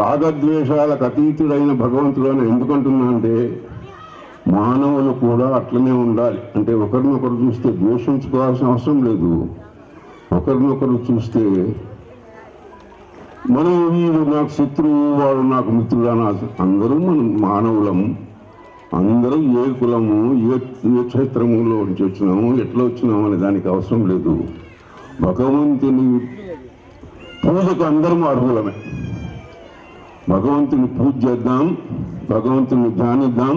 రాగద్వేషాలకు అతీతుడైన భగవంతుడు అని ఎందుకంటున్నా అంటే మానవులు కూడా అట్లనే ఉండాలి. అంటే ఒకరినొకరు చూస్తే ద్వేషించుకోవాల్సిన అవసరం లేదు. ఒకరినొకరు చూస్తే మనం వీడు నాకు శత్రువు, వాడు నాకు మిత్రుడు అని అందరూ మనం మానవులం. అందరూ ఏ కులము, ఏ క్షేత్రములో నుంచి వచ్చినాము, ఎట్లా వచ్చినాము అనే దానికి అవసరం లేదు. భగవంతుని పూజకు అందరం అర్హులమే. భగవంతుని పూజ చేద్దాం, భగవంతుని ధ్యానిద్దాం,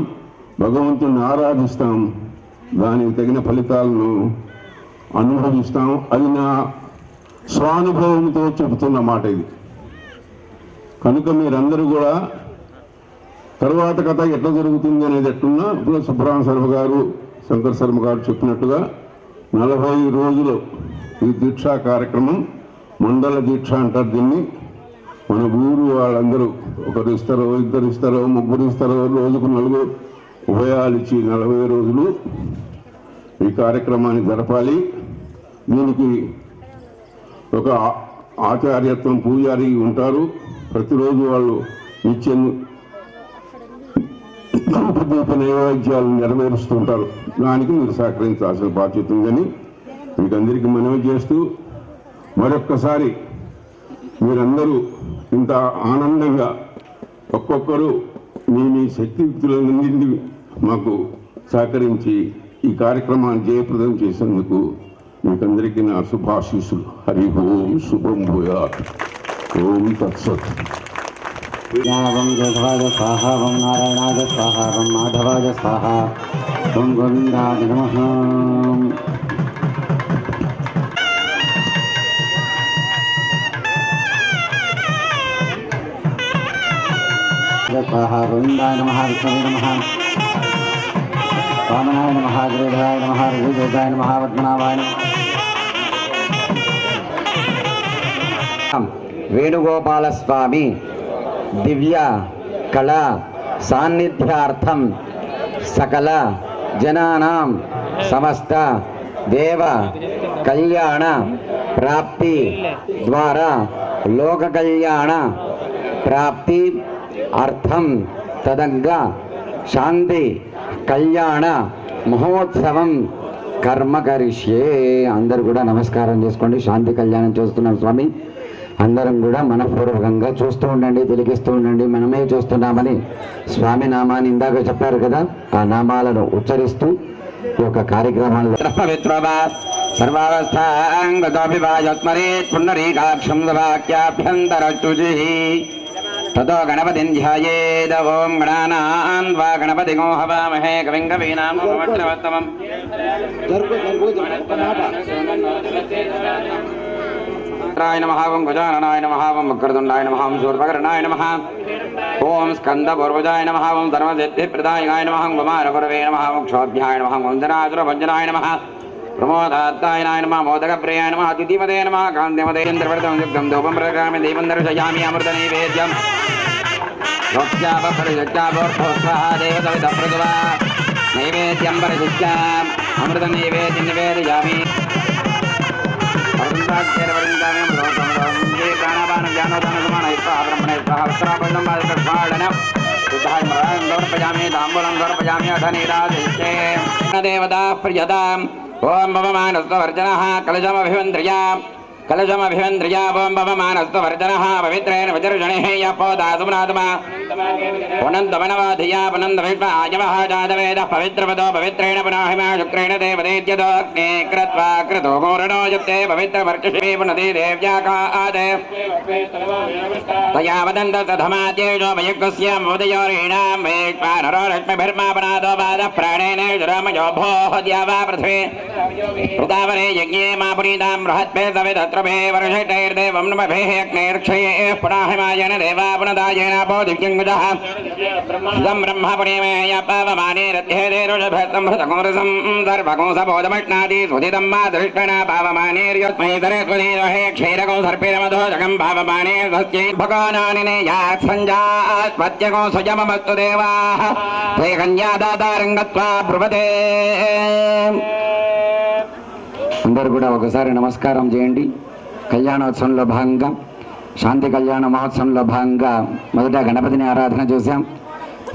భగవంతుని ఆరాధిస్తాం, దానికి తగిన ఫలితాలను అనుభవిస్తాం. అది నా స్వానుభవంతో చెబుతున్న మాట ఇది. కనుక మీరందరూ కూడా తర్వాత కథ ఎట్లా జరుగుతుంది అనేది ఎట్లున్నా ఇప్పుడు సుబ్రహ్మణ్య శర్మ గారు, శంకర్ శర్మ గారు చెప్పినట్టుగా 40 రోజులు ఈ దీక్షా కార్యక్రమం, మండల దీక్ష అంటారు దీన్ని. మన ఊరు వాళ్ళందరూ ఒకరు ఇస్తారో, ఇద్దరు ఇస్తారో, ముగ్గురు ఇస్తారో, రోజుకు 4 ఉభయాలు ఇచ్చి 40 రోజులు ఈ కార్యక్రమాన్ని జరపాలి. దీనికి ఒక ఆచార్యత్వం, పూజారి ఉంటారు. ప్రతిరోజు వాళ్ళు నిత్యం దీప నైవేద్యాలు నెరవేరుస్తుంటారు. దానికి మీరు సహకరించాల్సిన బాధ్యత ఉందని మీకు అందరికీ మనవి చేస్తూ, మరొక్కసారి మీరందరూ ఇంత ఆనందంగా ఒక్కొక్కరు మీ శక్తియుక్తులన్నింటినీ మాకు సహకరించి ఈ కార్యక్రమాన్ని జయప్రదం చేసేందుకు మీకందరికీ నా శుభాశీస్సులు. హరి ఓం, శుభం భూయాత్. ఓం తత్సత్. ఓం కేశవాయ స్వాహ, ఓం నారాయణాయ స్వాహ, ఓం మాధవాయ స్వాహ, ఓం గోవిందాయ నమః. స్వాహ, గోవిందాయ నమః, విష్ణువే నమః, వామనాయ నమః, గిరిధరాయ నమః, ఋషికేశాయ నమః, పద్మనాభాయ నమః. వేణుగోపాల స్వామి దివ్య కళా సాన్నిధ్యార్థం సకల జనానాం సమస్త దేవ కళ్యాణ ప్రాప్తి ద్వారా లోక కళ్యాణ ప్రాప్తి అర్థం తదంగా శాంతి కళ్యాణ మహోత్సవం కర్మ కరిష్యే. అందరూ కూడా నమస్కారం చేసుకోండి. శాంతి కళ్యాణం చేస్తున్నాం స్వామి. అందరం కూడా మనపూర్వకంగా చూస్తూ ఉండండి, తిలకిస్తూ ఉండండి. మనమే చూస్తున్నామని స్వామి నామాన్ని ఇందాక చెప్పారు కదా, ఆ నామాలను ఉచ్చరిస్తూ ఈ యొక్క కార్యక్రమాలు తతో గణపతిం ధ్యాయేద. ఓం గణానాన్ వా గణపతిగో హవామహే కవిం కవీనాం ఉపమశ్రవత్తమం. రాయ నమః, ఓం గజాననాయ నమః, ఓం వక్రతుండాయ నమః, ఓం శూర్పకర్ణాయ నమః, ఓం స్కందపూర్వజాయ నమః, ఓం సర్వసిద్ధిప్రదాయకాయ నమః, ఓం కుమారగురవే నమః, ఓం క్షోభ్యాయ నమః, ఓం ధనాసురభంజనాయ నమః, ప్రమోదాత్తాయ నమః, మోదకప్రియాయ నమః, అతిథిమదే నమః, కాంతిమదే చంద్రవర్తం యుక్తం ధూపం ప్రగామి దీపం దర్శయామి అమృత నైవేద్యం దేవతవితప్రదువా నైవేద్యం పరిశుద్ధ్యాం అమృత నైవేద్యం నివేదయామి. దేవతా ప్రియతాం. ఓం భవమానస్వర్జనః కలశమభివంద్ర్యా కలశమభివంద్ర్యా. ఓం భవమానస్వర్జనః పవిత్రేణ విజర్జనే యపోదాసుమనాతమా పునందమనవాధియా పునంద విష్మాయవః జాతవేదః పవిత్రపదో పవిత్రేణ పునాహిమా శుక్రేణ దేవదేత్యదో అగ్నే క్రత్వా క్రతో గోరణో యత్తే పవిత్రవర్చషే పునదే దేవ్యాకాదే తయా వదంత సధమాద్యేషో వయగ్గస్య మోదయోరీణాం వేష్మానరో లక్ష్మిభిర్మాపనాదో బాధః ప్రాణేన రామయో భోః ద్యావా పృథ్వీ వృతావరే యజ్ఞే మా పునీతాం బృహత్పే సవిదత్రభే వర్షితైర్దేవం నమభేః అగ్నేర్క్షయే పునాహిమాయన దేవా పునదాయేన దివ్యంగుజః ఇదం బ్రహ్మ పుణ్యమేయ పావమానే రథ్యేదే రుషభేతం హృతకోరసం సర్వకోసబోధమష్ణాది సుధితం మా దృష్టణ పావమానేర్యస్మై సరస్వతీరోహే క్షీరకో సర్పిరమధో జగం పావమానే సస్యై భగానానినే యాత్ సంజాత్పత్యకో సుజమమస్తు దేవాః తే కన్యాదాతారంగత్వా బ్రువతే. అందరూ కూడా ఒకసారి నమస్కారం చేయండి. కళ్యాణోత్సవంలో భాగంగా శాంతి కళ్యాణ మహోత్సవంలో భాగంగా మొదట గణపతిని ఆరాధన చేశాం.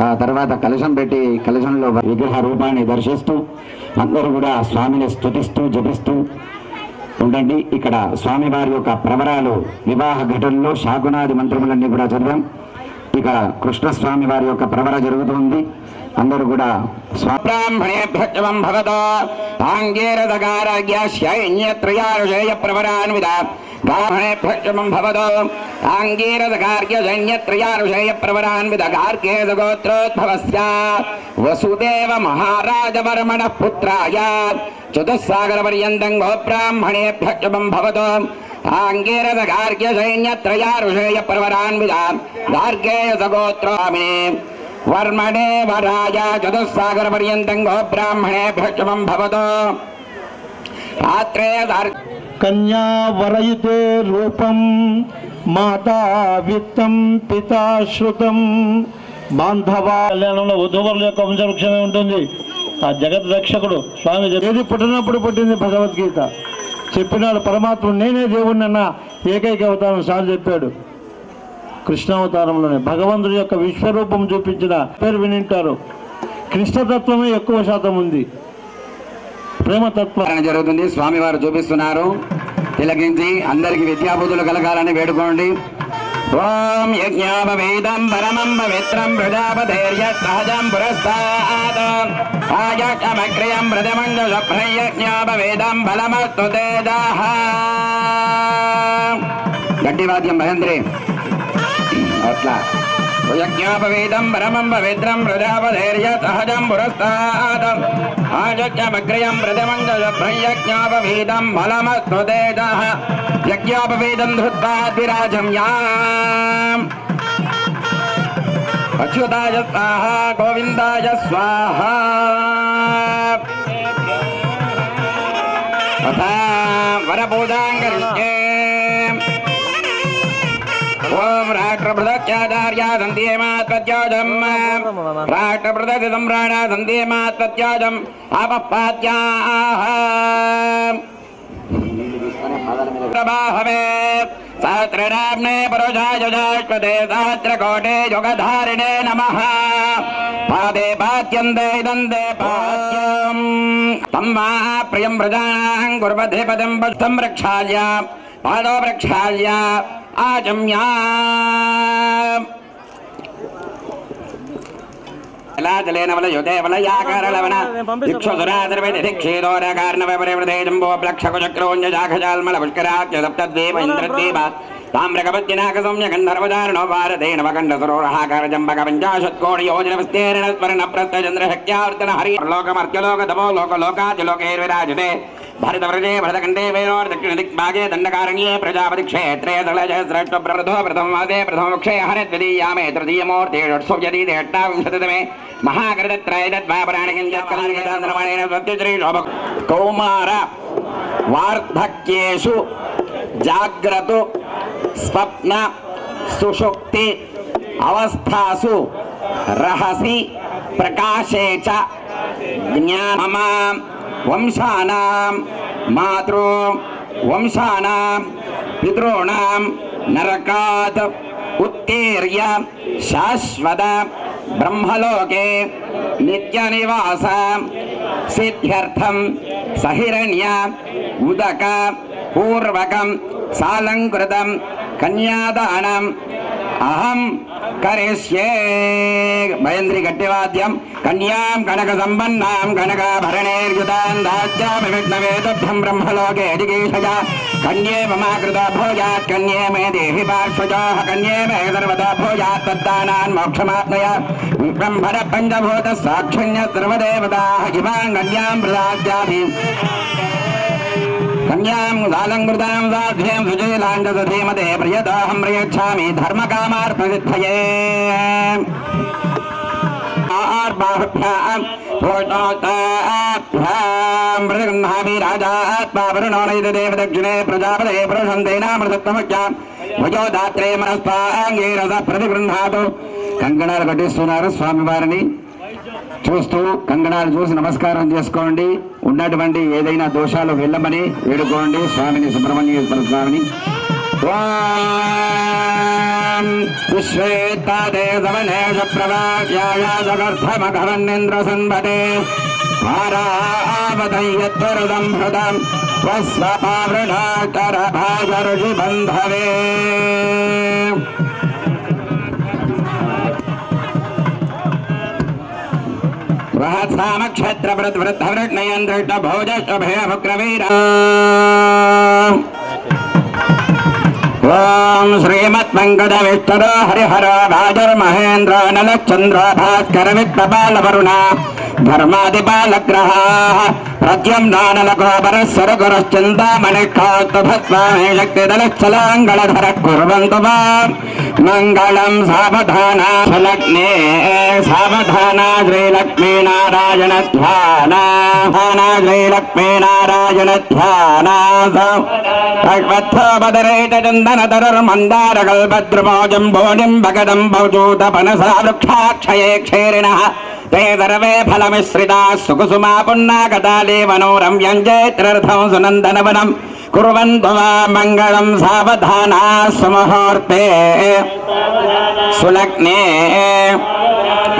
ఆ తర్వాత కలశం పెట్టి కలశంలో విగ్రహ రూపాన్ని దర్శిస్తూ అందరూ కూడా స్వామిని స్తుతిస్తూ జపిస్తూ ఉండండి. ఇక్కడ స్వామివారి యొక్క ప్రవరాలు వివాహ ఘటనలో శాకునాది మంత్రములన్నీ కూడా చదివాం. ఇక కృష్ణస్వామి వారి యొక్క ప్రవర జరుగుతుంది. అందరూ కూడా బ్రాహ్మణేభ్యం భవతో ఆంగేరదకారజ్ఞాశ్యైన్యత్రయారుషేయ ప్రవరాన్విత బ్రాహ్మణేభ్యం భవతో ఆంగేరదకార్యజైన్యత్రయారుషేయ ప్రవరాన్విత గార్గేయగోత్రోద్భవస్య వసుదేవ మహారాజవర్మణ పుత్రాయ చతుస్సాగరపర్యంతం గోబ్రాహ్మణేభ్యం భవతో ఆంగేరద గార్గ్యసైన్యత్రయారుషేయ ప్రవరాన్విత గార్గేయసగోత్రామినే వర్మణే వరాయ చతుస్సాగరపర్యంతం గోబ్రాహ్మణేభ్యం భవతో కన్యా వరయుతే రూపం మాతా విత్తం పితా శ్రుతం బాంధవా. కళ్యాణంలో వధూవరుల యొక్క వంశవృక్షమే ఉంటుంది. ఆ జగత్ రక్షకుడు స్వామి ఏది పుట్టినప్పుడు పుట్టింది భగవద్గీత చెప్పినాడు. పరమాత్మ నేనే దేవుణ్ణి అన్న ఏకైక అవతారం సార్ చెప్పాడు. కృష్ణావతారంలోనే భగవంతుడి యొక్క విశ్వరూపం చూపించిన పేరు వినింటారు. కృష్ణతత్వమే ఎక్కువ శాతం ఉంది. ప్రేమతత్వం జరుగుతుంది. స్వామివారు చూపిస్తున్నారు. తిలకించి అందరికి విద్యాబుద్ధులు కలగాలని వేడుకోండి. ఓం యజ్ఞాపవేదం పరమం పవిత్రం ప్రజాపతేర్య సహజం పురస్తాద్ ఆయమక్రియం ప్రథమంజప్రయజ్ఞాపవేదం బలమస్తు తేజః. గట్టి వాద్యం మహేంద్రి అట్లా. యజ్ఞాపవేదం పరమం పవిత్రం ప్రజాపతేర్య సహజం పురస్తాద్ ఆయమక్రియం ప్రథమంజప్రయజ్ఞాపవేదం బలమస్తు తేజః. యజ్ఞాపవేదం ధృత్వా ద్విరాజం యాం అచ్యుతాయ స్వాహ గోవిందాయ స్వాహ. వరపూజాంగరిష్యే. ఓం రాష్ట్రప్రదత్యాచార్య సంధ్యేమాత్మత్యాజం రాష్ట్రప్రదతి సంప్రాణ సంధ్యేమాత్మత్యాజం ఆపపాత్యాః ప్రభాహవే సహస్రనామ్నే పురుషాయ శాశ్వతే సహస్రకోటే యుగధారిణే నమః. పాదే పాద్యంతే దందే పాద్యం తం వా ప్రియం ప్రజానాం కుర్వతే పదం పష్టం ప్రక్షాళ్య పాదో ప్రక్షాళ్య ఆచమ్యా. జలేనవల యుదేవల యాకారలవన దిక్షోదరాదర్వేదిక్షేదోరకార్ణవపరివృతేజంబోప్లక్షకుచక్రోన్యజాఘజాల్మల పుష్కరాఖ్య సప్తద్వీప ఇంద్రద్వీప తామ్రకపత్తినాకసౌమ్య గంధర్వదారుణో భారతేనవకండసరోరహాకారజంబక పంచాశత్కోటి యోజన విస్తీర్ణ స్వర్ణ ప్రస్థచంద్రశక్త్యావర్తన హరి లోకమర్త్యలోక తమో లోకలోకాదిలోకైర్విరాజతే భరతవ్రజే భరతఖండే వేణోర్ దక్షిణ దిగ్భాగే దండకారణ్యే ప్రజాపతి క్షేత్రే దళజశ్రేష్ఠ ప్రథో ప్రథమమాదే ప్రథమక్షే హరే ద్వితీయామే తృతీయమూర్తే షట్సోప్యదీతే అష్టావింశతితమే మహాకృతత్రయదద్వాపరాణికంజత్కలానికేతాంధ్రమాణేన సత్యశ్రీ శోభ కౌమార వార్ధక్యేషు జాగ్రత్తు స్వప్న సుషుప్తి అవస్థాసు రహసి ప్రకాశే చ జ్ఞానమ వంశానాం మాతృ వంశానాం పితॄణాం నరకాత్ ఉత్తీర్య శాశ్వత బ్రహ్మలోకే నిత్యనివాస సిద్ధ్యర్థం సహిరణ్య ఉదక పూర్వకం సాలంకృతం కన్యాదానం అహం కరిష్యే. మహేంద్రి గట్టివాద్యం. కన్యాం కనక సంపన్నాం కనకాభరణైర్యుతాం దాస్యామి విఘ్నవేదభ్యం బ్రహ్మలోకే జిగీషయ. కన్యే మమాకృత భోజాత్ కన్యే మే దేహి పార్శ్వజాః కన్యే మే సర్వదా భోజాత్ తద్దానాన్ మోక్షమాప్నయ. బ్రహ్మణ పంచభూత సాక్షిణ్య సర్వదేవతాః ఇమాం కన్యాం ప్రదాస్యామి. కన్యాం సాలంకృతాం సాధ్యం సుజీలాండసధీమతే ప్రియదాహం ప్రయచ్ఛామి ధర్మకామార్పసిద్ధయే. ప్రతిగృహామి రాజాత్మావరుణోనైదేవ దక్షిణే ప్రజాపదే పురుషంతేనామృతమఖ్యాం భుజోదాత్రే మనస్పాంగేరస ప్రతిగృహాతు. కంకణాలు కట్టిస్తున్నారు స్వామివారిని చూస్తూ. కంకణాలు చూసి నమస్కారం చేసుకోండి. ఉన్నటువంటి ఏదైనా దోషాలు వెళ్ళమని వేడుకోండి స్వామిని, సుబ్రహ్మణ్యేశ్వర స్వామిని. विश्वेत्तादे सवनेश प्रवाक्याय जगर्थमघवन्निन्द्र संवदे भारावदयत्वरदं हृदं स्वस्वपावृणाकरभागर्षिबन्धवे बृहत्सामक्षत्रवृद्धवृत्नयन् दृष्टभोजशुभयभुक्रवीरा ओम श्रीमद्मंगल विष्णु हरिहर भाजर्महेन्द्र नलचंद्र भास्कर विप्रबाल वरुणा धर्मादिबालग्रह प्रद्युम्नानलगोपरस्वर गुरुश्चिन्तामणिकात्तभत्वामे शक्तिदलच्छलाङ्गलधर कुर्वन्तु मां मङ्गलं सावधाना सलग्ने सावधाना श्रीलक्ष्मीनारायण ध्याना श्रीलक्ष्मीनारायण ध्याना चन्दनधरर्मन्दारकल्पद्रुमोजम्बोनिं भगदं भवजूतपनसा वृक्षाक्षये क्षेरिणः ते सर्वे फलमिश्रिताः सुकुसुमा पुन्नाकदाले वनोरम्यं जयत्रर्थं सुनन्दनवनं कुर्वन्तु मङ्गलं सावधाना सुमुहूर्ते सुलग्ने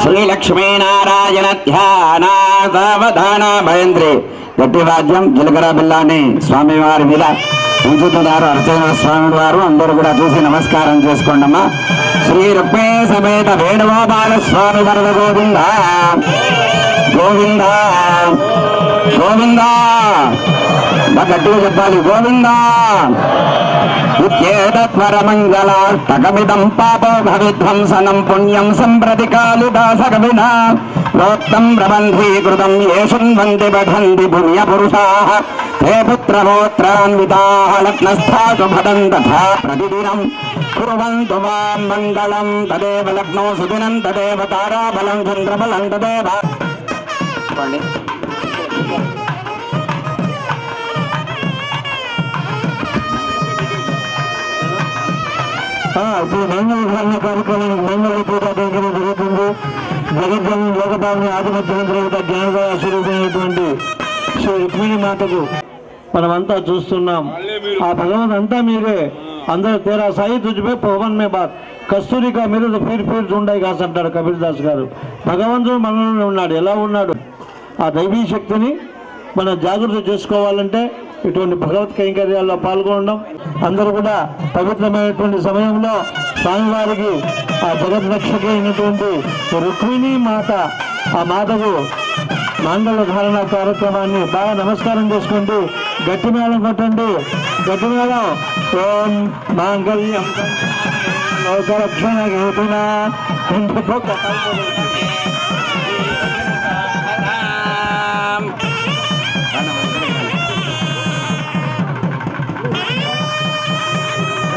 श्रीलक्ष्मीनारायण ध्याना सावधाना भयन्द्रे గట్టి వాద్యం జీలకర్ర బిల్లాన్ని స్వామివారి మీద ఉంచుతున్నారు అర్చన స్వామి వారు. అందరూ కూడా చూసి నమస్కారం చేసుకోండమ్మా. శ్రీ రుక్మే సమేత వేణుగోపాల స్వామి వరద గోవింద గోవింద గోవింద. గట్టిగా చెప్పాలి గోవింద. ఇత్యేతత్వరమంగళాష్టకమిదం పాపో భవిధ్వంసనం పుణ్యం సంప్రతి కాళిదాసకవినా ప్రోక్తం ప్రబంధీకృతం ఏ శృణ్వంతి పఠంతి పుణ్యపురుషాః ते पुत्रपौत्रान्विताः लग्नस्थासु भदं तथा प्रतिदिनं कुर्वन्तु मां मङ्गलं. तदेव लग्नो सुदिनं तदेव ताराबलं चन्द्रबलं तदेव ఇప్పుడు మంగళ కార్యక్రమం మంగళ పూజ జరుగుతుంది. జగద్జనం లోకపాలని ఆది ముఖ్యమంత్రి జ్ఞానదాయ స్వరూపమైనటువంటి శ్రీ రుక్మిణి మాతకు మనమంతా చూస్తున్నాం. ఆ భగవంత్ అంతా మీరే. అందరూ తేరా సాయి తుజ్పే పవన్ మే బాత్ కస్తూరి కా మీరు ఫీర్ ఫీర్ చూండాయి కాసి అంటాడు కబీర్ దాస్ గారు. భగవంతుడు మనలో ఉన్నాడు. ఎలా ఉన్నాడు? ఆ దైవీ శక్తిని మనం జాగ్రత్త చేసుకోవాలంటే ఇటువంటి భగవత్ కైంకర్యాల్లో పాల్గొనడం. అందరూ కూడా పవిత్రమైనటువంటి సమయంలో స్వామివారికి ఆ జగద్రక్షక అయినటువంటి రుక్మిణీ మాత ఆ మాతకు మంగళ ధారణ కార్యక్రమాన్ని బాగా నమస్కారం చేసుకుంటూ గట్టి మేళం కొట్టండి. గట్టి మేళం. ఓం మాంగళ్యం లోకరక్షణ హేతునా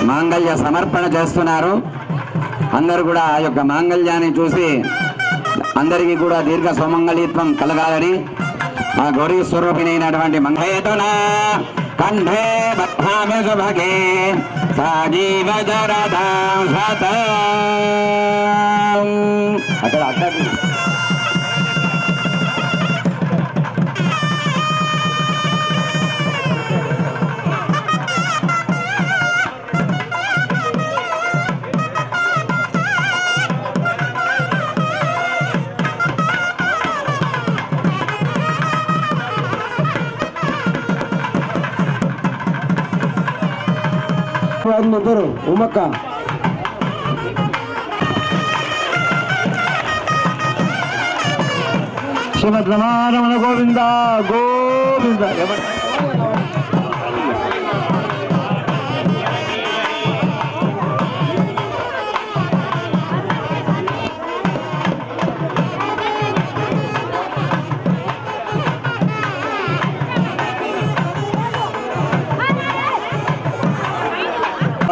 మాంగళ్య సమర్పణ చేస్తున్నారు. అందరూ కూడా ఆ యొక్క మాంగళ్యాన్ని చూసి అందరికీ కూడా దీర్ఘ సౌమంగళీత్వం కలగాలని ఆ గౌరీ స్వరూపిణైనటువంటి మంగళేతునా కంఠే బద్ధామి సుభగే సాజీవ జరదాం శతం. అక్కడ ఇద్దరు ఉమక్క శ్రీమద్ రమణ గోవింద గోవింద.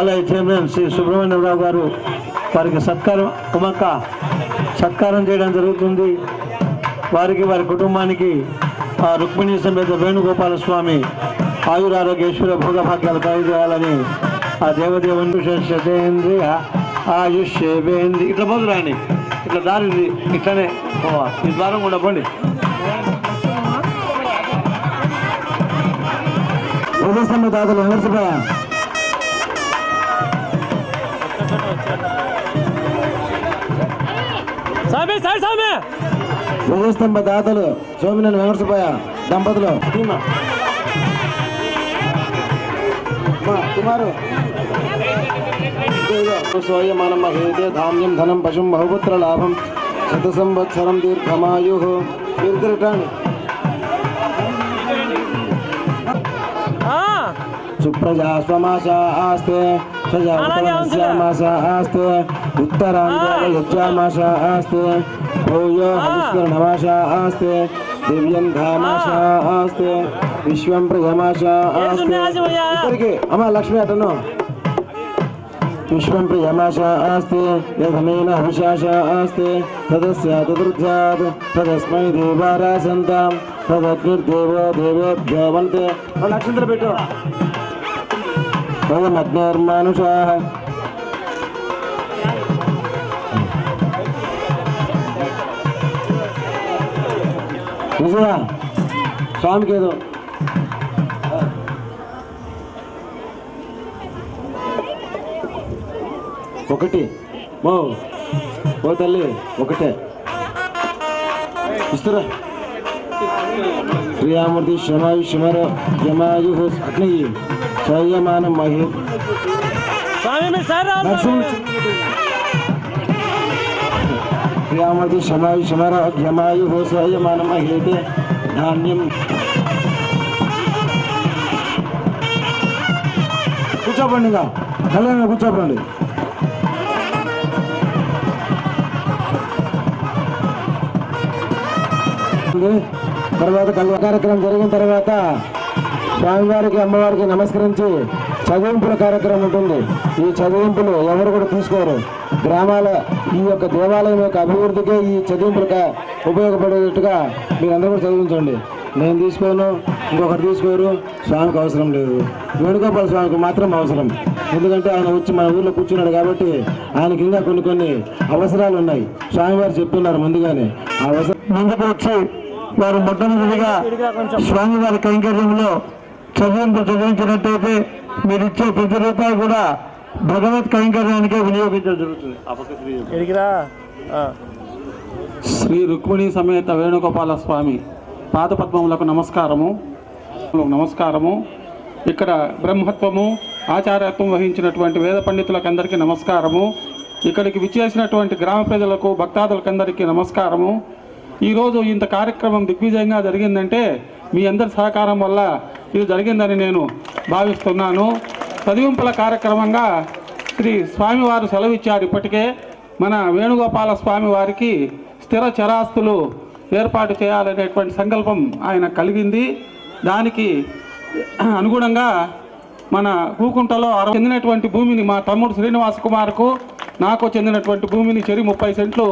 ఆలయ చైర్మన్ శ్రీ సుబ్రహ్మణ్యరావు గారు వారికి సత్కారం ఉమక్క సత్కారం చేయడం జరుగుతుంది. వారికి వారి కుటుంబానికి ఆ రుక్మిణీ సమేత వేణుగోపాల స్వామి ఆయురారోగ్యేశ్వర భోగభాగ్యాలు కలిగజేయాలని ఆ దేవదేవుని శతేంద్రియ ఆయుష్యేంద్రి ఇట్లా పోదు రాని ఇట్లా దారి ఇట్లనే ఈ ద్వారం కూడా పోండి. దాతలు విమర్శపోయా విజయస్తంభ దాతలు సోమినేని వెంకటసుబ్బయ్య దంపతులు కుమారు స్వయమానం మహేతే ధాన్యం ధనం పశుం బహుపుత్ర లాభం శత సంవత్సరం దీర్ఘమాయు దీర్ఘటాన్ని సుప్రజా స్వమాసా ఆస్తే శ్యామాసా ఆస్తే ఉత్తరాంధ్రమాసా ఆస్తే భూయో హరిస్వర్ణమాసా ఆస్తే దివ్యం ధామాసా ఆస్తే విశ్వం ప్రియమాసా ఆస్తే ఇద్దరికి అమ్మ లక్ష్మి అతను విశ్వం ప్రియమాసా ఆస్తే యథమేన హవిషాషా ఆస్తే తదస్య తదుర్ధ్యాత్ తదస్మై దేవారాసంతాం తదగ్నిర్దేవో దేవేభ్యో వంతే నక్షత్రం పెట్టు తదమగ్నిర్మానుషాః నిజమా స్వామికి ఏదో ఒకటి ఓ తల్లి ఒకటే ఇస్తురా శ్రీరామూర్తి శమాయు శమర యమాయు అగ్ని సంయమానం మహి శ్రీరామూర్తి శమాయు శమర యమాయు సంయమానం మహేతే ధాన్యం కూర్చోపండి ఇంకా కళ్యాణ కూర్చోపండి తర్వాత కార్యక్రమం జరిగిన తర్వాత స్వామివారికి అమ్మవారికి నమస్కరించి చదివింపుల కార్యక్రమం ఉంటుంది. ఈ చదివింపులు ఎవరు కూడా తీసుకోరు. గ్రామాల ఈ యొక్క దేవాలయం యొక్క అభివృద్ధికే ఈ చదివింపులకు ఉపయోగపడేటట్టుగా మీరందరూ కూడా చదివించండి. నేను తీసుకోను, ఇంకొకరు తీసుకోరు, స్వామికి అవసరం లేదు. వేణుగోపాల స్వామికి మాత్రం అవసరం. ఎందుకంటే ఆయన వచ్చి మన ఊళ్ళో కూర్చున్నాడు కాబట్టి ఆయనకి ఇంకా కొన్ని అవసరాలు ఉన్నాయి. స్వామివారు చెప్తున్నారు ముందుగానే ఆ అవసరం ముందుకు వచ్చి వారు మొట్టమొదటిగా స్వామివారి కైంకర్యంలో చదివించినట్టయితే మీరు ఇచ్చే ప్రతి రూపాయి కూడా భగవత్ కైంకర్యానికే వినియోగించడం జరుగుతుంది. శ్రీ రుక్మిణి సమేత వేణుగోపాల స్వామి పాదపద్మములకు నమస్కారము. ఇక్కడ బ్రహ్మత్వము ఆచార్యత్వం వహించినటువంటి వేద పండితులకు అందరికీ నమస్కారము. ఇక్కడికి విచ్చేసినటువంటి గ్రామ ప్రజలకు భక్తాదులకందరికీ నమస్కారము. ఈరోజు ఇంత కార్యక్రమం దిగ్విజయంగా జరిగిందంటే మీ అందరి సహకారం వల్ల ఇది జరిగిందని నేను భావిస్తున్నాను. చదివింపుల కార్యక్రమంగా శ్రీ స్వామివారు సెలవిచ్చారు. ఇప్పటికే మన వేణుగోపాల స్వామి వారికి స్థిర చరాస్తులు ఏర్పాటు చేయాలనేటువంటి సంకల్పం ఆయన కలిగింది. దానికి అనుగుణంగా మన కూకుంటలో చెందినటువంటి భూమిని మా తమ్ముడు శ్రీనివాస్ కుమార్కు నాకు చెందినటువంటి భూమిని చెరి 30 సెంట్లు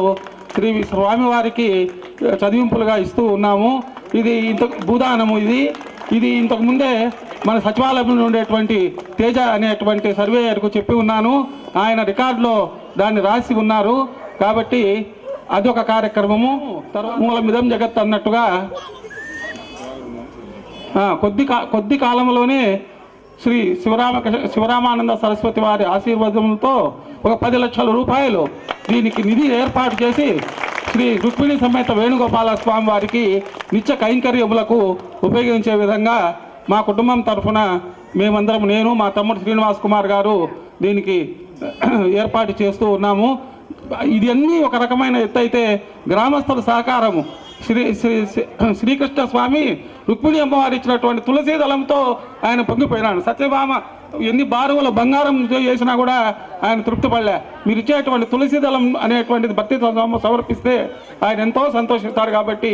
శ్రీ స్వామివారికి చదివింపులుగా ఇస్తూ ఉన్నాము. ఇది భూదానము. ఇది ఇంతకుముందే మన సచివాలయంలో ఉండేటువంటి తేజ అనేటువంటి సర్వేయర్కు చెప్పి ఉన్నాను. ఆయన రికార్డులో దాన్ని రాసి ఉన్నారు. కాబట్టి అదొక కార్యక్రమము. తర్వాత మూలమిదం జగత్ అన్నట్టుగా కొద్ది కాలంలోనే శ్రీ శివరామానంద సరస్వతి వారి ఆశీర్వాదంతో ఒక 10 లక్షల రూపాయలు దీనికి నిధి ఏర్పాటు చేసి శ్రీ రుక్మిణి సమేత వేణుగోపాల స్వామి వారికి నిత్య కైంకర్యములకు ఉపయోగించే విధంగా మా కుటుంబం తరఫున మేమందరం, నేను మా తమ్ముడు శ్రీనివాస్ కుమార్ గారు దీనికి ఏర్పాటు చేస్తూ ఉన్నాము. ఇది అన్నీ ఒక రకమైన ఎత్తు అయితే గ్రామస్తుల సహకారము. శ్రీకృష్ణ స్వామి రుక్మిణి అమ్మవారు ఇచ్చినటువంటి తులసీ దళంతో ఆయన పొంగిపోయినాడు. సత్యభామ ఎన్ని బారువుల బంగారం చేసినా కూడా ఆయన తృప్తి పడలే. మీరు ఇచ్చేటువంటి తులసీ దళం అనేటువంటిది భక్తి సమర్పిస్తే ఆయన ఎంతో సంతోషిస్తారు. కాబట్టి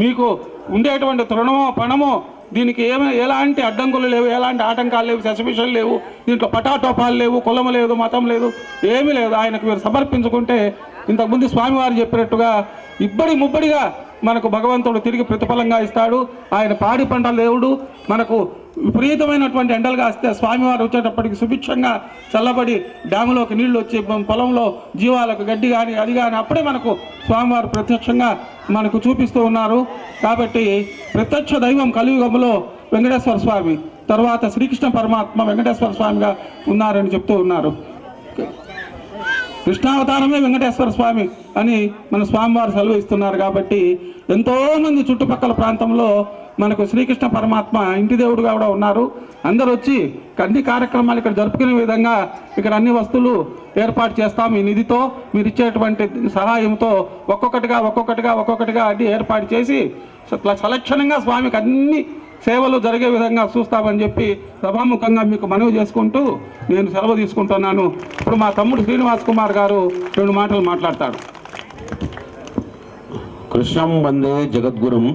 మీకు ఉండేటువంటి తృణమో పణమో దీనికి ఎలాంటి అడ్డంకులు లేవు, ఎలాంటి ఆటంకాలు లేవు, సస్పెషన్లు లేవు, దీంట్లో పటాటోపాలు లేవు, కులం లేదు, మతం లేదు, ఏమీ లేదు. ఆయనకు మీరు సమర్పించుకుంటే ఇంతకుముందు స్వామివారు చెప్పినట్టుగా ఇబ్బడి ముబ్బడిగా మనకు భగవంతుడు తిరిగి ప్రతిఫలంగా ఇస్తాడు. ఆయన పాడి పంటల దేవుడు. మనకు విపరీతమైనటువంటి ఎండలు కాస్తే స్వామివారు వచ్చేటప్పటికి సుభిక్షంగా చల్లబడి డ్యాములోకి నీళ్లు వచ్చి పొలంలో జీవాలకు గడ్డి కానీ అది కానీ అప్పుడే మనకు స్వామివారు ప్రత్యక్షంగా మనకు చూపిస్తూ ఉన్నారు. కాబట్టి ప్రత్యక్ష దైవం కలియుగంలో వెంకటేశ్వర స్వామి, తర్వాత శ్రీకృష్ణ పరమాత్మ వెంకటేశ్వర స్వామిగా ఉన్నారని చెప్తూ ఉన్నారు. కృష్ణావతారమే వెంకటేశ్వర స్వామి అని మన స్వామివారు సెలవు ఇస్తున్నారు. కాబట్టి ఎంతోమంది చుట్టుపక్కల ప్రాంతంలో మనకు శ్రీకృష్ణ పరమాత్మ ఇంటి దేవుడుగా కూడా ఉన్నారు. అందరూ వచ్చి అన్ని కార్యక్రమాలు ఇక్కడ జరుపుకునే విధంగా ఇక్కడ అన్ని వస్తువులు ఏర్పాటు చేస్తాం. ఈ నిధితో మీరు ఇచ్చేటువంటి సహాయంతో ఒక్కొక్కటిగా అన్ని ఏర్పాటు చేసి సలక్షణంగా స్వామికి అన్ని సేవలు జరిగే విధంగా చూస్తామని చెప్పి సభాముఖంగా మీకు మనవి చేసుకుంటూ నేను సెలవు తీసుకుంటున్నాను. ఇప్పుడు మా తమ్ముడు శ్రీనివాస్ కుమార్ గారు 2 మాటలు మాట్లాడతాడు. కృష్ణం వందే జగద్గురుం.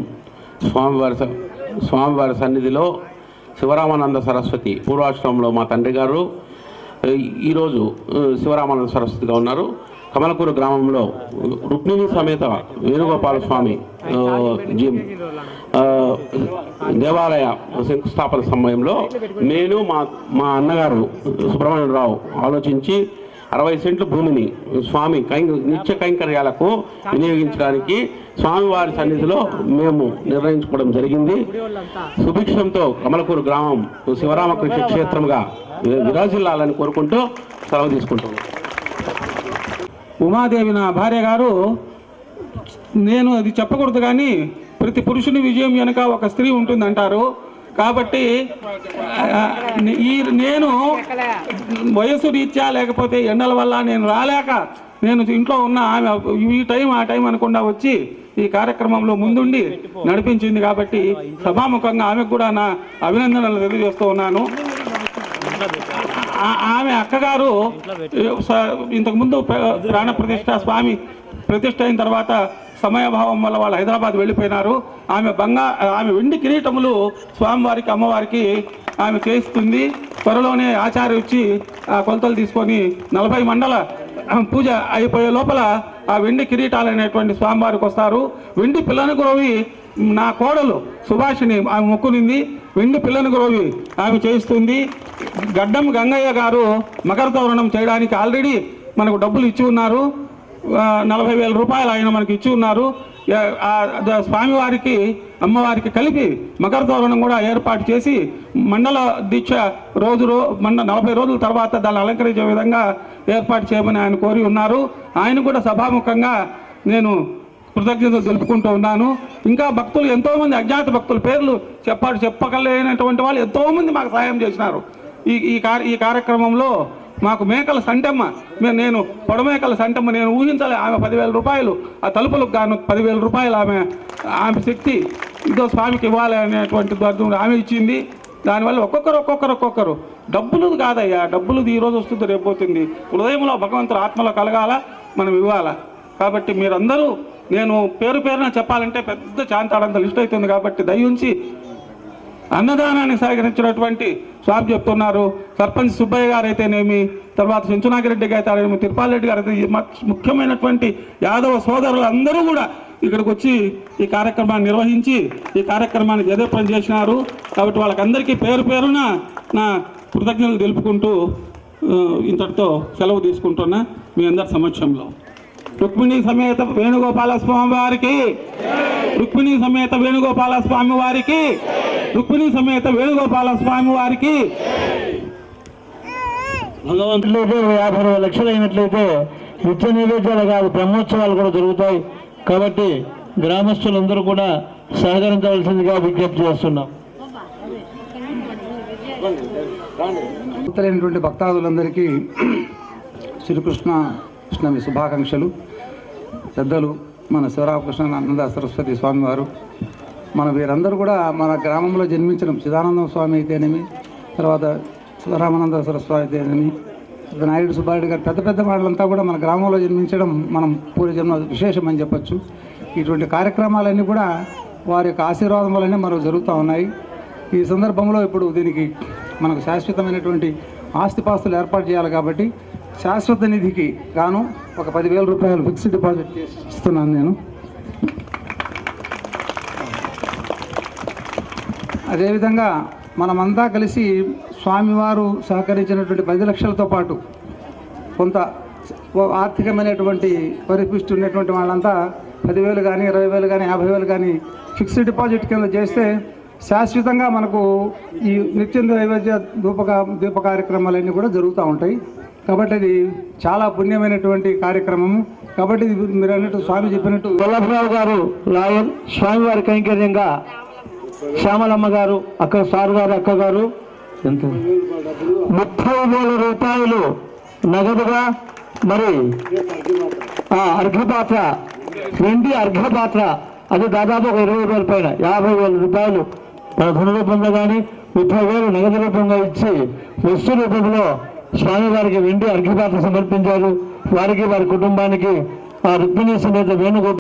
స్వామివారి సన్నిధిలో శివరామానంద సరస్వతి పూర్వాశ్రమంలో మా తండ్రి గారు ఈరోజు శివరామానంద సరస్వతిగా ఉన్నారు. కమలకూరు గ్రామంలో రుక్మిణి సమేత వేణుగోపాల స్వామి దేవాలయ శంకుస్థాపన సమయంలో నేను మా అన్నగారు సుబ్రహ్మణ్యరావు ఆలోచించి 60 సెంట్ల భూమిని స్వామి నిత్య కైంకర్యాలకు వినియోగించడానికి స్వామివారి సన్నిధిలో మేము నిర్ణయించుకోవడం జరిగింది. సుభిక్షంతో కమలకూరు గ్రామం శివరామకృష్ణ క్షేత్రంగా విరాజిల్లాలని కోరుకుంటూ సెలవు తీసుకుంటున్నాం. ఉమాదేవి నా భార్య గారు, నేను అది చెప్పకూడదు కానీ ప్రతి పురుషుని విజయం వెనుక ఒక స్త్రీ ఉంటుందంటారు. కాబట్టి నేను వయసు రీత్యా లేకపోతే ఎండల వల్ల నేను రాలేక నేను ఇంట్లో ఉన్న ఆమె ఈ టైం ఆ టైం అనకుండా వచ్చి ఈ కార్యక్రమంలో ముందుండి నడిపించింది. కాబట్టి సభాముఖంగా ఆమెకు కూడా నా అభినందనలు తెలియజేస్తూ ఉన్నాను. ఆమె అక్కగారు ఇంతకుముందు ప్రాణ ప్రతిష్ఠ స్వామి ప్రతిష్ఠ అయిన తర్వాత సమయభావం వల్ల వాళ్ళు హైదరాబాద్ వెళ్ళిపోయినారు. ఆమె వెండి కిరీటములు స్వామివారికి అమ్మవారికి ఆమె చేస్తుంది. త్వరలోనే ఆచార్య వచ్చి ఆ కొలతలు తీసుకొని 40 మండల పూజ అయిపోయే లోపల ఆ వెండి కిరీటాలు అనేటువంటి స్వామివారికి వస్తారు. వెండి పిల్లని గురవి నా కోడలు సుభాషిణి ఆమె మొక్కునింది. వెండి పిల్లని గురవి ఆమె చేయిస్తుంది. గడ్డం గంగయ్య గారు మకర తోరణం చేయడానికి ఆల్రెడీ మనకు డబ్బులు ఇచ్చి ఉన్నారు. 40,000 రూపాయలు ఆయన మనకి ఇచ్చి ఉన్నారు. స్వామివారికి అమ్మవారికి కలిపి మకర తోరణం కూడా ఏర్పాటు చేసి మండల దీక్ష 40 రోజుల తర్వాత దాన్ని అలంకరించే విధంగా ఏర్పాటు చేయమని ఆయన కోరి ఉన్నారు. ఆయన కూడా సభాముఖంగా నేను కృతజ్ఞతలు తెలుపుకుంటూ ఉన్నాను. ఇంకా భక్తులు ఎంతోమంది అజ్ఞాత భక్తుల పేర్లు చెప్పగలేనటువంటి వాళ్ళు ఎంతోమంది మాకు సహాయం చేసినారు. ఈ కార్యక్రమంలో మాకు మేకల సంటమ్మ, నేను పొడమేకల సంటమ్మ నేను ఊహించాలి. ఆమె 10,000 రూపాయలు, ఆ తలుపులకు గాను 10,000 రూపాయలు ఆమె శక్తి ఇదో స్వామికి ఇవ్వాలి అనేటువంటి ఆమె ఇచ్చింది. దానివల్ల ఒక్కొక్కరు డబ్బులు కాదయ్యా, డబ్బులు ఈరోజు వస్తుంది రేపు పోతుంది. హృదయంలో భగవంతుడు ఆత్మలో కలగాల, మనం ఇవ్వాలా. కాబట్టి మీరందరూ, నేను పేరున చెప్పాలంటే పెద్ద చాంతాడంత లిస్ట్ అవుతుంది. కాబట్టి దయించి అన్నదానాన్ని సహకరించినటువంటి స్వామి చెప్తున్నారు. సర్పంచ్ సుబ్బయ్య గారు అయితేనేమి, తర్వాత చెంచునాగిరెడ్డి గారు అయితేనేమి, తిరుపాల్ రెడ్డి గారు అయితే ముఖ్యమైనటువంటి యాదవ సోదరులు అందరూ కూడా ఇక్కడికి వచ్చి ఈ కార్యక్రమాన్ని నిర్వహించి ఈ కార్యక్రమాన్ని జయప్రదం చేసినారు. కాబట్టి వాళ్ళకందరికీ పేరున నా కృతజ్ఞతలు తెలుపుకుంటూ ఇంతటితో సెలవు తీసుకుంటున్నా మీ అందరి సమక్షంలో. రుక్మిణి సమేత వేణుగోపాల స్వామి వారికి, రుక్మిణి సమేత వేణుగోపాల స్వామి వారికి, రుక్మిణి సమేత వేణుగోపాల స్వామి వారికి. భగవంతులైతే 50 లక్షలు అయినట్లయితే నిత్య నైవేద్యాలు కాదు, బ్రహ్మోత్సవాలు కూడా జరుగుతాయి. కాబట్టి గ్రామస్తులందరూ కూడా సహకరించవలసిందిగా విజ్ఞప్తి చేస్తున్నాం. భక్తాదులందరికీ శ్రీకృష్ణాష్టమి శుభాకాంక్షలు. పెద్దలు మన శివరామకృష్ణానంద సరస్వతి స్వామివారు, మన వీరందరూ కూడా మన గ్రామంలో జన్మించడం, చిదానందం స్వామి అయితేనేమి, తర్వాత శివరామానంద సరస్వతి అయితేనేమి, నాయుడు సుబ్బారెడ్డి గారు, పెద్ద వాళ్ళంతా కూడా మన గ్రామంలో జన్మించడం మనం పూర్వజన్మ విశేషం అని చెప్పచ్చు. ఇటువంటి కార్యక్రమాలన్నీ కూడా వారి యొక్క ఆశీర్వాదం వల్లనే మనకు జరుగుతూ ఉన్నాయి. ఈ సందర్భంలో ఇప్పుడు దీనికి మనకు శాశ్వతమైనటువంటి ఆస్తిపాస్తులు ఏర్పాటు చేయాలి. కాబట్టి శాశ్వత నిధికి గాను ఒక 10,000 రూపాయలు ఫిక్స్డ్ డిపాజిట్ చేసి ఇస్తున్నాను నేను. అదేవిధంగా మనమంతా కలిసి స్వామివారు సహకరించినటువంటి 10 లక్షలతో పాటు కొంత ఆర్థికమైనటువంటి పరిపుష్టి ఉన్నటువంటి వాళ్ళంతా 10,000 కానీ 20,000 కానీ 50,000 కానీ ఫిక్స్డ్ డిపాజిట్ కింద చేస్తే శాశ్వతంగా మనకు ఈ నిత్య నైవేద్య దీప కార్యక్రమాలన్నీ కూడా జరుగుతూ ఉంటాయి. కాబట్టి అది చాలా పుణ్యమైనటువంటి కార్యక్రమము. కాబట్టి ఇది మీరు అన్నట్టు స్వామి చెప్పినట్టు వల్లభరావు గారు లాయర్, స్వామివారి కైంకర్యంగా శ్యామలమ్మ గారు, అక్క సారు గారు, అక్క గారు ఎంత 30,000 రూపాయలు నగదుగా, మరి అర్ఘపాత్ర, వెండి అర్ఘపాత్ర, అది దాదాపు ఒక 20,000 పైన 50,000 రూపాయలు మన ధన రూపంగా కానీ 30,000 నగదు రూపంగా ఇచ్చి వస్తు రూపంలో స్వామివారికి వెండి అర్ఘపాత్ర సమర్పించారు. వారికి, వారి కుటుంబానికి ఆ రుక్మిణీ సమేత వేణుగోపాల్